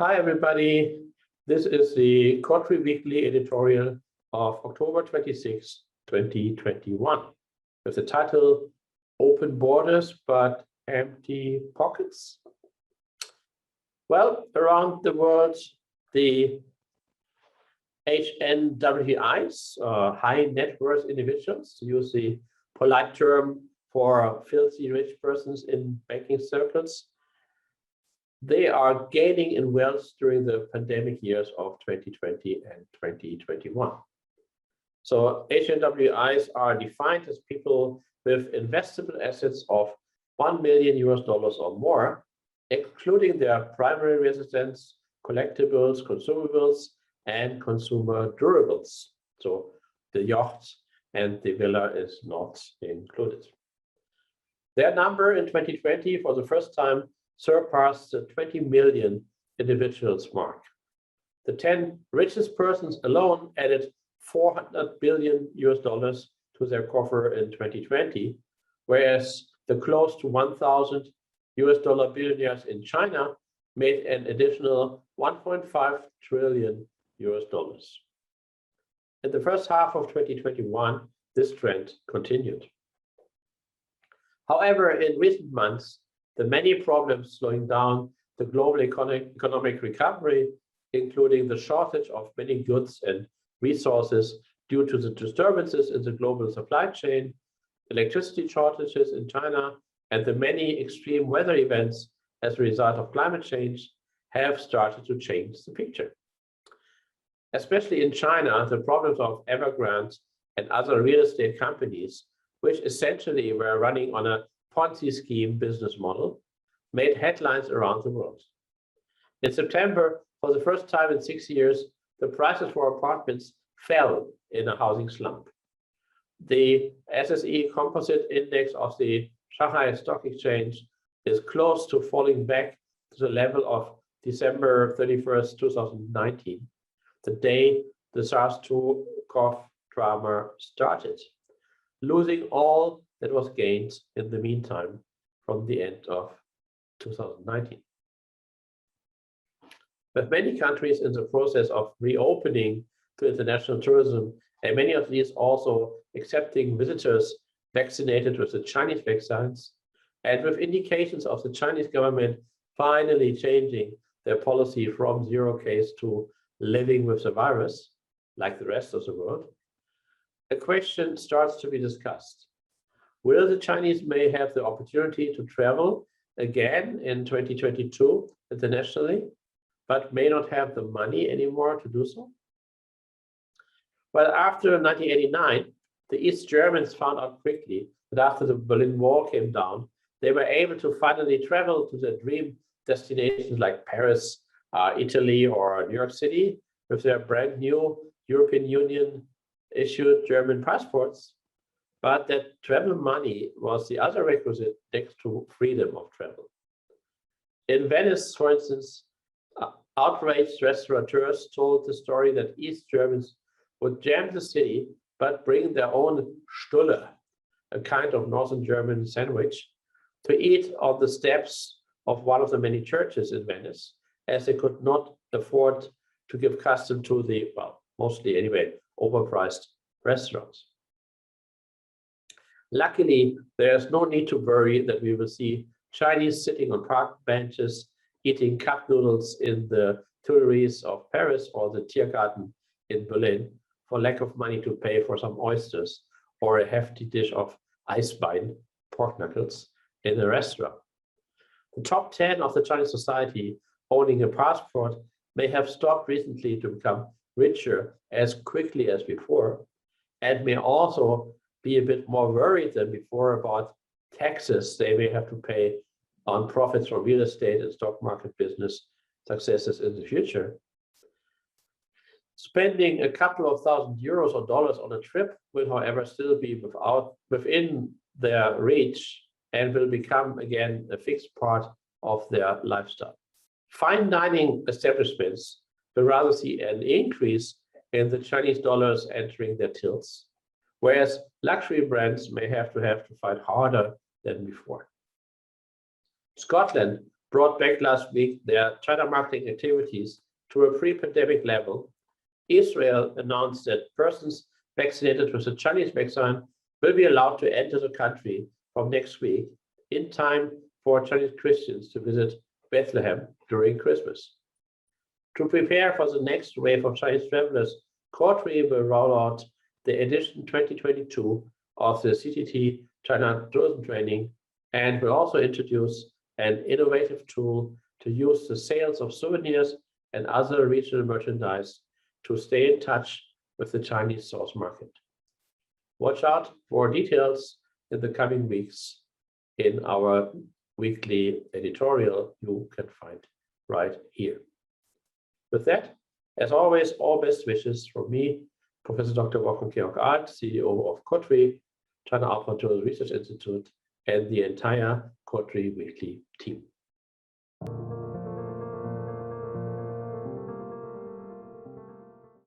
Hi, everybody. This is the COTRI Weekly Editorial of October 26, 2021, with the title Open Borders but Empty Pockets. Well, around the world, the HNWIs, high net worth individuals, to use the polite term for filthy rich persons in banking circles, they are gaining in wealth during the pandemic years of 2020 and 2021. So HNWIs are defined as people with investable assets of $1 million or more, excluding their primary residence, collectibles, consumables, and consumer durables. So the yacht and the villa is not included. Their number in 2020 for the first time surpassed the 20 million individuals mark. The 10 richest persons alone added $400 billion to their coffer in 2020, whereas the close to 1,000 billionaires in China made an additional $1.5 trillion. In the first half of 2021, this trend continued. However, in recent months, the many problems slowing down the global economic recovery, including the shortage of many goods and resources due to the disturbances in the global supply chain, electricity shortages in China, and the many extreme weather events as a result of climate change, have started to change the picture. Especially in China, the problems of Evergrande and other real estate companies, which essentially were running on a Ponzi scheme business model, made headlines around the world. In September, for the first time in 6 years, the prices for apartments fell in a housing slump. The SSE composite index of the Shanghai Stock Exchange is close to falling back to the level of December 31st, 2019, the day the SARS-2 cough drama started, losing all that was gained in the meantime from the end of 2019. With many countries in the process of reopening to international tourism, and many of these also accepting visitors vaccinated with the Chinese vaccines, and with indications of the Chinese government finally changing their policy from zero case to living with the virus, like the rest of the world, a question starts to be discussed. Will the Chinese may have the opportunity to travel again in 2022 internationally, but may not have the money anymore to do so? Well, after 1989, the East Germans found out quickly that after the Berlin Wall came down, they were able to finally travel to their dream destinations like Paris, Italy, or New York City with their brand new European Union issued German passports, but that travel money was the other requisite next to freedom of travel. In Venice, for instance, outraged restaurateurs told the story that East Germans would jam the city, but bring their own Stulle, a kind of Northern German sandwich, to eat on the steps of one of the many churches in Venice, as they could not afford to give custom to the, well, mostly anyway, overpriced restaurants. Luckily, there's no need to worry that we will see Chinese sitting on park benches, eating cup noodles in the Tuileries of Paris or the Tiergarten in Berlin for lack of money to pay for some oysters or a hefty dish of Eisbein, pork knuckles, in a restaurant. The top 10 of the Chinese society owning a passport may have stopped recently to become richer as quickly as before, and may also be a bit more worried than before about taxes they may have to pay on profits from real estate and stock market business successes in the future. Spending a couple of €1,000 or dollars on a trip will, however, still be within their reach and will become again a fixed part of their lifestyle. Fine dining establishments will rather see an increase in the Chinese dollars entering their tills, whereas luxury brands may have to fight harder than before. Scotland brought back last week their China marketing activities to a pre-pandemic level, Israel announced that persons vaccinated with the Chinese vaccine will be allowed to enter the country from next week in time for Chinese Christians to visit Bethlehem during Christmas. To prepare for the next wave of Chinese travelers, COTRI will roll out the edition 2022 of the CTT China Tourism Training and will also introduce an innovative tool to use the sales of souvenirs and other regional merchandise to stay in touch with the Chinese source market. Watch out for details in the coming weeks in our weekly editorial you can find right here. With that, as always, all best wishes from me, Professor Dr. Wolfgang Georg Alt, CEO of COTRI, China Outbound Tourism Research Institute, and the entire COTRI Weekly team.